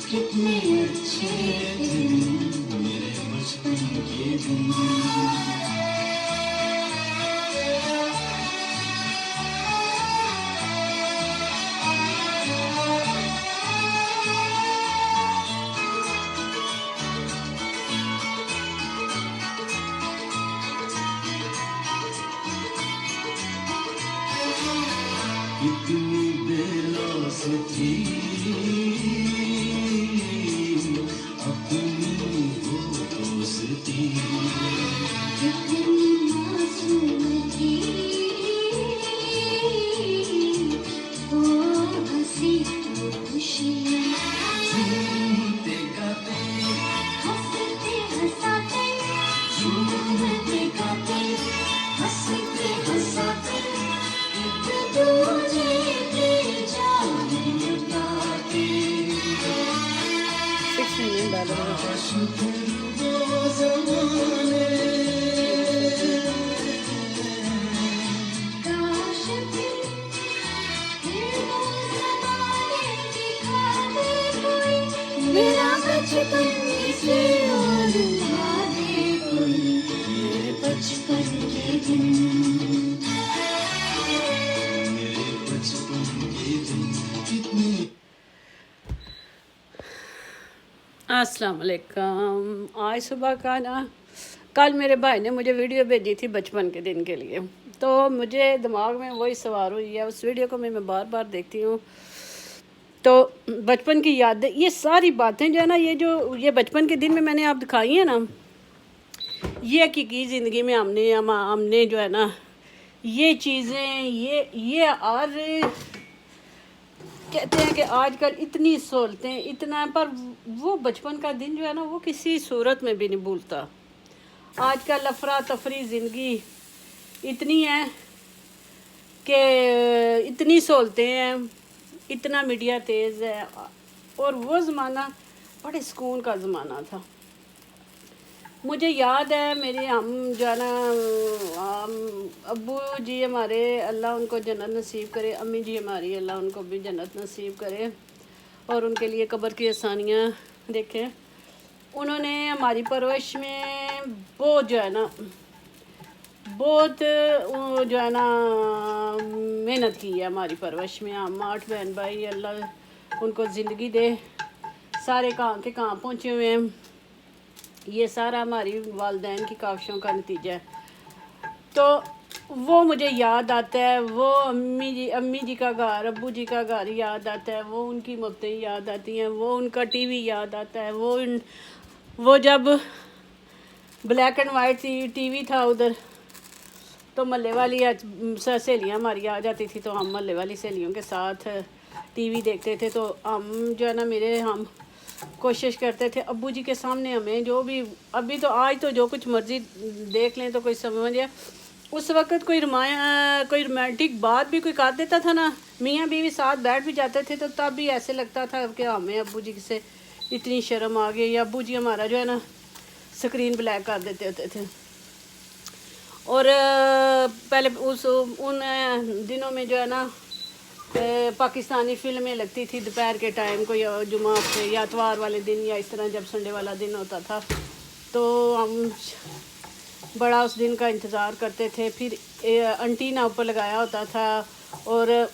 कितने अच्छे थे मेरे बचपन के दिन। कितनी बेलास थी अपनी वो दोस्ती, कितनी मासूम थी वो हंसी खुशियाँ, झूमते गाते हंसते हंसाते, झूमते गाते हंसते हंसाते, एक दूजे के जान लुटाते। काश फिर वो ज़माने, काश फिर वो ज़माने दिखा दे कोई, मेरा बचपन इसे और ला दे कोई, मेरे बचपन के दिन, मेरे बचपन के दिन कितने। अस्सलाम वालेकुम। आज सुबह का ना, कल मेरे भाई ने मुझे वीडियो भेजी थी बचपन के दिन के लिए, तो मुझे दिमाग में वही सवार हुई है। उस वीडियो को मैं बार बार देखती हूँ तो बचपन की यादें, ये सारी बातें जो है ना, ये बचपन के दिन में मैंने आप दिखाई है ना, ये हकीकी ज़िंदगी में हमने जो है ना ये चीज़ें ये और कहते हैं कि आजकल इतनी सहूलतें इतना, पर वो बचपन का दिन जो है ना वो किसी सूरत में भी नहीं भूलता। आजकल अफरा तफरी ज़िंदगी इतनी है कि इतनी सहूलतें हैं, इतना मीडिया तेज़ है, और वो ज़माना बड़े सुकून का ज़माना था। मुझे याद है मेरे हम जो है ना अब्बू जी हमारे, अल्लाह उनको जन्नत नसीब करे, अम्मी जी हमारी अल्लाह उनको भी जन्नत नसीब करे और उनके लिए कब्र की आसानियाँ देखें। उन्होंने हमारी परवरिश में बहुत जो है ना बहुत जो है ना मेहनत की है हमारी परवरिश में। हम 8 बहन भाई, अल्लाह उनको ज़िंदगी दे, सारे कहाँ के कहाँ पहुँचे हुए हैं। ये सारा हमारी वालिदैन की काविशों का नतीजा है। तो वो मुझे याद आता है, वो अम्मी जी का घर, अब्बू जी का घर याद आता है, वो उनकी मोहब्बतें याद आती हैं, वो उनका टीवी याद आता है, वो जब ब्लैक एंड वाइट टीवी था उधर, तो महल्ले वाली सहेलियाँ हमारी आ जाती थी, तो हम महल्ले वाली सहेलियों के साथ टीवी देखते थे। तो हम जो है ना हम कोशिश करते थे अब्बू जी के सामने हमें जो भी, अभी तो आज तो जो कुछ मर्ज़ी देख लें तो कोई समझ, उस वक़्त कोई रोमांटिक बात भी कोई कर देता था ना, मियाँ बीवी साथ बैठ भी जाते थे, तो तब भी ऐसे लगता था कि हमें अब्बू जी से इतनी शर्म आ गई, या अब्बू जी हमारा जो है ना स्क्रीन ब्लैक कर देते होते थे। और पहले उन दिनों में जो है ना पाकिस्तानी फ़िल्में लगती थी दोपहर के टाइम को, या जुमा पे या इतवार वाले दिन, या इस तरह जब संडे वाला दिन होता था, तो हम बड़ा उस दिन का इंतज़ार करते थे। फिर एंटीना ऊपर लगाया होता था, और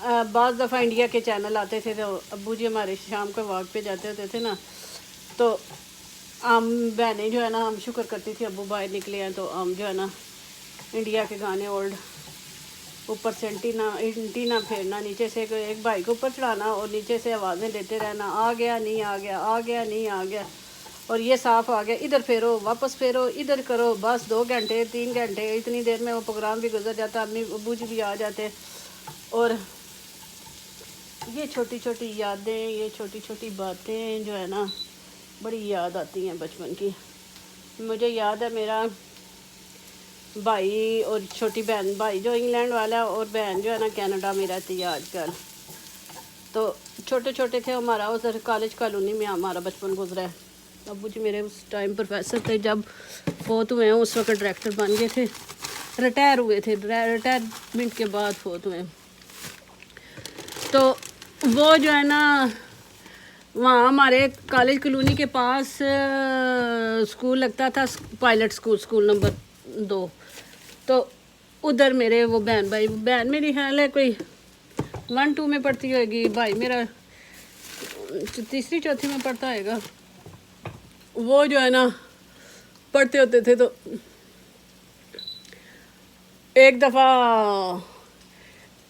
बाज़ दफ़ा इंडिया के चैनल आते थे, तो अब्बू जी हमारे शाम को वॉक पे जाते होते थे ना, तो हम बहनें जो है ना हम शुक्र करती थी अब्बू बाहर निकले हैं, तो हम जो है ना इंडिया के गाने ओल्ड ऊपर से एंटीना फेरना, नीचे से एक भाई को ऊपर चढ़ाना और नीचे से आवाज़ें देते रहना, आ गया नहीं आ गया, आ गया नहीं आ गया। اور یہ صاف آ گیا، ادھر پھیرو واپس پھیرو ادھر کرو، بس 2 گھنٹے 3 گھنٹے اتنی دیر میں وہ پروگرام بھی گزر جاتا، امی ابو جی بھی آ جاتے۔ اور یہ چھوٹی چھوٹی یادیں، یہ چھوٹی چھوٹی باتیں جو ہے نا بڑی یاد آتی ہیں بچپن کی۔ مجھے یاد ہے میرا بھائی اور چھوٹی بہن، بھائی جو انگلینڈ والا ہے اور بہن جو ہے نا کینیڈا میں رہتی ہے آج کل۔ تو چھوٹے چھوٹے تھے ہمارا ادھر کالج کالونی میں ہمارا بچپن گزرا ہے۔ ابو جی میرے اس ٹائم پروفیسر تھے، جب فوت ہوئے ہیں اس وقت ڈائریکٹر بن گئے تھے، ریٹائر ہوئے تھے، ریٹائرمنٹ کے بعد فوت ہوئے۔ تو وہ جو ہے نا وہاں ہمارے کالج کالونی کے پاس اسکول لگتا تھا، پائلٹ اسکول نمبر 2۔ تو ادھر میرے وہ بہن بھائی، بہن میری خیال ہے کوئی 1-2 میں پڑھتی ہوئے گی، بھائی میرا 3-4 میں پڑھتا ہوئے گا۔ وہ جو ہے نا پڑھتے ہوتے تھے تو ایک دفعہ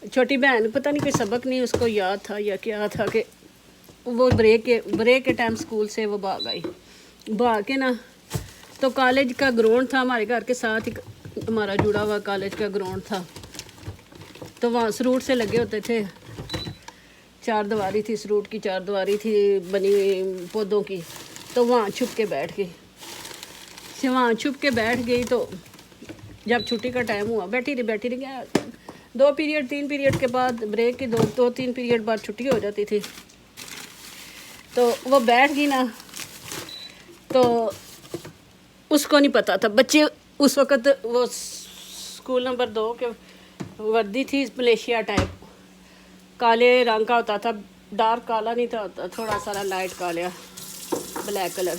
چھوٹی بہن پتہ نہیں کوئی سبق نہیں اس کو یاد تھا یا کیا تھا کہ وہ بریک کے ٹائم اسکول سے وہ بھاگ آئی، بھاگ کے نا تو کالج کا گراؤنڈ تھا ہمارے گھر کے ساتھ ہی، ہمارا جڑا ہوا کالج کا گراؤنڈ تھا۔ تو وہاں سروٹ سے لگے ہوتے تھے، 4 دیواری تھی، سروٹ کی 4 دیواری تھی بنی ہوئی پودوں کی۔ تو وہاں چھپ کے بیٹھ گئی تو جب چھٹی کا ٹائم ہوا بیٹھی رہی 2 پیریڈ 3 پیریڈ کے بعد بریک کے 2-3 پیریڈ بعد چھٹی ہو جاتی تھی۔ تو وہ بیٹھ گئی نا، تو اس کو نہیں پتا تھا، بچے اس وقت وہ اسکول نمبر 2 کے وردی تھی ملیشیا ٹائپ، کالے رنگ کا ہوتا تھا، ڈارک کالا نہیں تھا ہوتا، تھوڑا سا لائٹ کالا بلیک کلر۔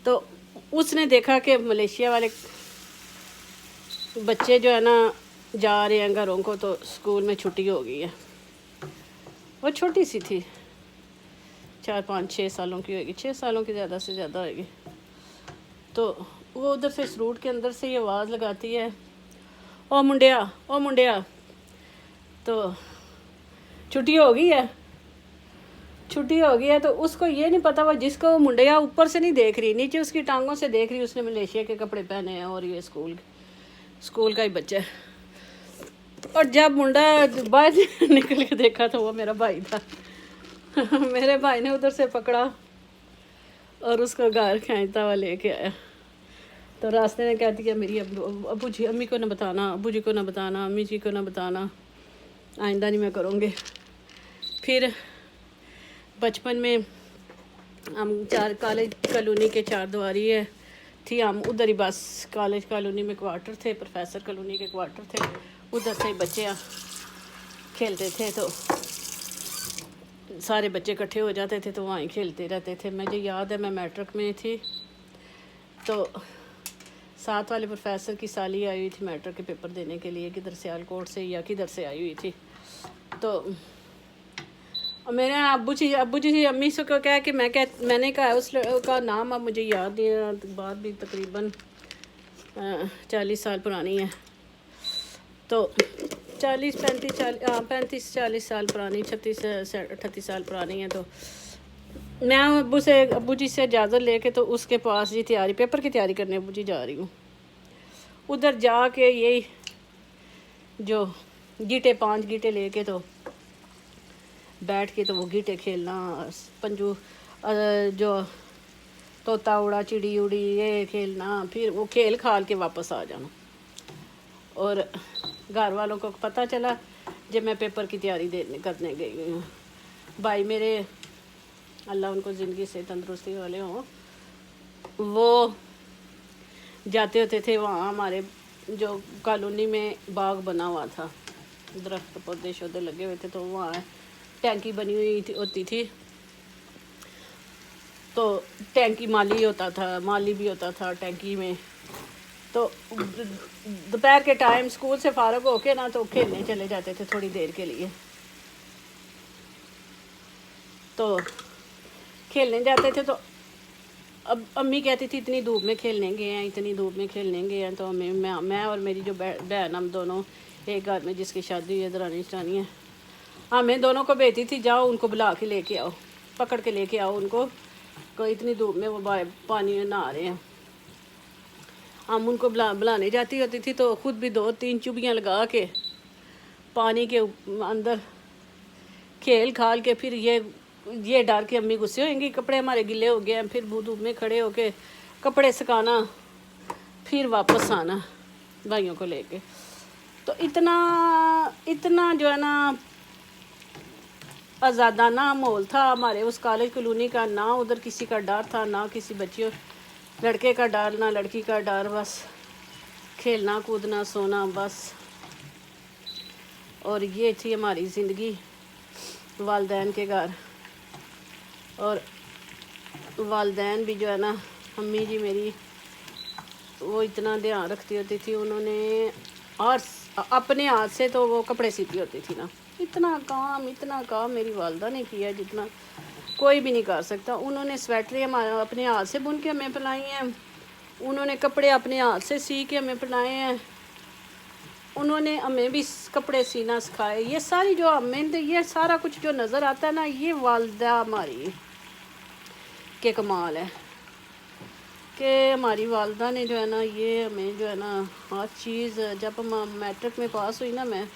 تو اس نے دیکھا کہ ملیشیا والے بچے جو ہے نا جا رہے ہیں گھروں کو، تو اسکول میں چھٹی ہو گئی ہے۔ وہ چھوٹی سی تھی، 4-5-6 سالوں کی ہوئے گی، 6 سالوں کی زیادہ سے زیادہ ہوئے گی۔ تو وہ ادھر سے سروٹ کے اندر سے یہ آواز لگاتی ہے، او منڈیا، تو چھٹی ہو گئی ہے۔ تو اس کو یہ نہیں پتا، وہ جس کو منڈیا اوپر سے نہیں دیکھ رہی، نیچے اس کی ٹانگوں سے دیکھ رہی، اس نے ملیشیا کے کپڑے پہنے ہیں اور یہ اسکول کا ہی بچہ ہے۔ اور جب منڈا باہر نکل کے دیکھا تو وہ میرا بھائی تھا۔ میرے بھائی نے ادھر سے پکڑا اور اس کو گھر کھینچتا ہوا لے کے آیا۔ تو راستے میں کہتی ہے میری ابو جی امی کو نہ بتانا، ابو جی کو نہ بتانا، امی جی کو نہ بتانا، آئندہ نہیں میں کروں گے۔ پھر بچپن میں ہم کالج کالونی کے 4 دیواری ہے تھی، ہم ادھر ہی بس کالج کالونی میں کوارٹر تھے، پروفیسر کالونی کے کوارٹر تھے، ادھر سے بچے کھیلتے تھے۔ تو سارے بچے اکٹھے ہو جاتے تھے تو وہیں کھیلتے رہتے تھے۔ مجھے یاد ہے میں میٹرک میں تھی تو 7 والے پروفیسر کی سالی آئی ہوئی تھی میٹرک کے پیپر دینے کے لیے، کدھر سیالکوٹ سے یا کدھر سے آئی ہوئی تھی۔ تو میرے ابو جی امی سے کو کہا کہ میں نے کہا اس کا نام اب مجھے یاد نہیں ہے، بات بھی تقریباً 40 سال پرانی ہے، تو 35-40 سال پرانی، 36-38 سال پرانی ہے۔ تو میں ابو جی سے اجازت لے کے تو اس کے پاس پیپر کی تیاری کرنے ابو جی جا رہی ہوں۔ ادھر جا کے یہی جو 5 گیٹے لے کے تو بیٹھ کے تو وہ گیٹے کھیلنا، پنجو جو طوطا اڑا چڑی اڑی یہ کھیلنا، پھر وہ کھیل کھال کے واپس آ جانا۔ اور گھر والوں کو پتہ چلا جب میں پیپر کی تیاری کرنے گئی ہوں۔ بھائی میرے اللہ ان کو زندگی سے تندرستی والے ہوں، وہ جاتے ہوتے تھے وہاں، ہمارے جو کالونی میں باغ بنا ہوا تھا، درخت پودے شودے لگے ہوئے تھے، تو وہاں ٹینکی بنی ہوئی ہوتی تھی، تو ٹینکی مالی بھی ہوتا تھا ٹینکی میں۔ تو دوپہر کے ٹائم اسکول سے فارغ ہو کے نا تو کھیلنے چلے جاتے تھے تھوڑی دیر کے لیے۔ تو کھیلنے جاتے تھے تو اب امی کہتی تھی اتنی دھوپ میں کھیلنے گئے ہیں، تو میں اور میری جو بہن، ہم دونوں ایک گھر میں جس کی شادی ہوئی ہے، درانی جٹھانی ہے، ہمیں دونوں کو بھیجتی تھی جاؤ ان کو بلا کے لے کے آؤ، پکڑ کے لے کے آؤ ان کو को इतनी धूप में वो पानी में नहा रहे हैं। हम उनको बुलाने जाती होती थी तो ख़ुद भी 2-3 चुभियाँ लगा के पानी के अंदर खेल खाल के फिर ये डर के अम्मी गुस्से होंगी कपड़े हमारे गिले हो गए हैं, फिर धूप में खड़े होके कपड़े सुखाना, फिर वापस आना भाइयों को लेके। तो इतना जो है ना आज़ादाना माहौल था हमारे उस कॉलेज कॉलोनी का। ना उधर किसी का डर था, ना किसी बच्चियों लड़के का डर, ना लड़की का डर, बस खेलना कूदना सोना बस। और ये थी हमारी ज़िंदगी वालदैन के घर। और वालदैन भी जो है ना, अम्मी जी मेरी वो इतना ध्यान रखती होती थी। उन्होंने और अपने हाथ से तो वो कपड़े सीती होती थी ना, इतना काम मेरी वालदा ने किया जितना कोई भी नहीं कर सकता। उन्होंने स्वेटरें हमारे अपने हाथ से बुन के हमें पहनाई हैं, उन्होंने कपड़े अपने हाथ से सी के हमें पहनाए हैं, उन्होंने हमें भी कपड़े सीना सिखाए। ये सारी जो हमें ये सारा कुछ जो नज़र आता है ना, ये वालदा हमारी के कमाल है कि हमारी वालदा ने जो है ना ये हमें जो है ना हर चीज़। जब हम मैट्रिक में पास हुई ना मैं,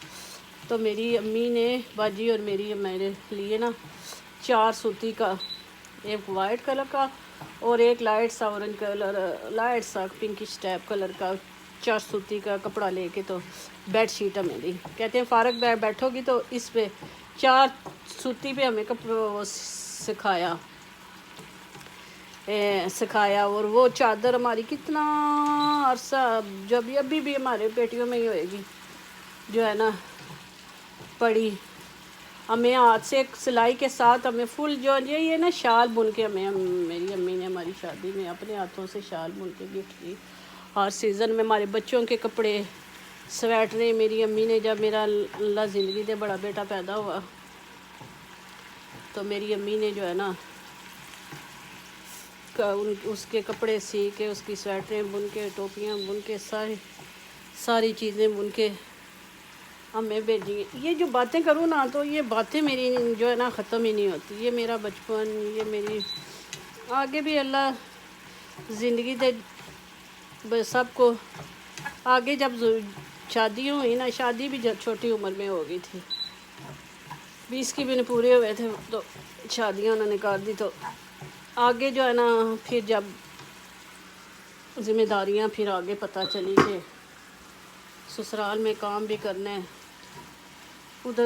तो मेरी अम्मी ने बाजी और मेरे लिए ना 4 सूती का, एक वाइट कलर का और एक लाइट सा ऑरेंज कलर, लाइट सा पिंकिश टाइप कलर का 4 सूती का कपड़ा लेके तो बेड शीट हमें दी। कहते हैं फारग बैठोगी तो इस पे 4 सूती पे हमें सिखाया। और वो चादर हमारी कितना अरसा, जब अभी भी हमारे पेटियों में ही होएगी जो है ना पड़ी। हमें हाथ से सिलाई के साथ हमें फुल जो ये ना शाल बुन के हमें मेरी अम्मी ने हमारी शादी में अपने हाथों से शाल बुन के गिफ्ट की। हर सीज़न में हमारे बच्चों के कपड़े स्वेटरें मेरी अम्मी ने, जब मेरा अल्लाह ज़िंदगी दे बड़ा बेटा पैदा हुआ तो मेरी अम्मी ने जो है ना उसके कपड़े सी के, उसकी स्वेटरें बुन के, टोपियाँ बुन के, सारी चीज़ें बुन के हमें भेजी। ये जो बातें करूँ ना तो ये बातें मेरी जो है ना ख़त्म ही नहीं होती। ये मेरा बचपन, ये मेरी आगे भी अल्लाह ज़िंदगी दे सबको। आगे जब शादी हुई ना, शादी भी जब छोटी उम्र में हो गई थी, 20 की भी नहीं पूरे हुए थे तो शादियाँ उन्होंने कर दी। तो आगे जो है ना फिर जब ज़िम्मेदारियाँ फिर आगे पता चली कि ससुराल में काम भी करना है, उधर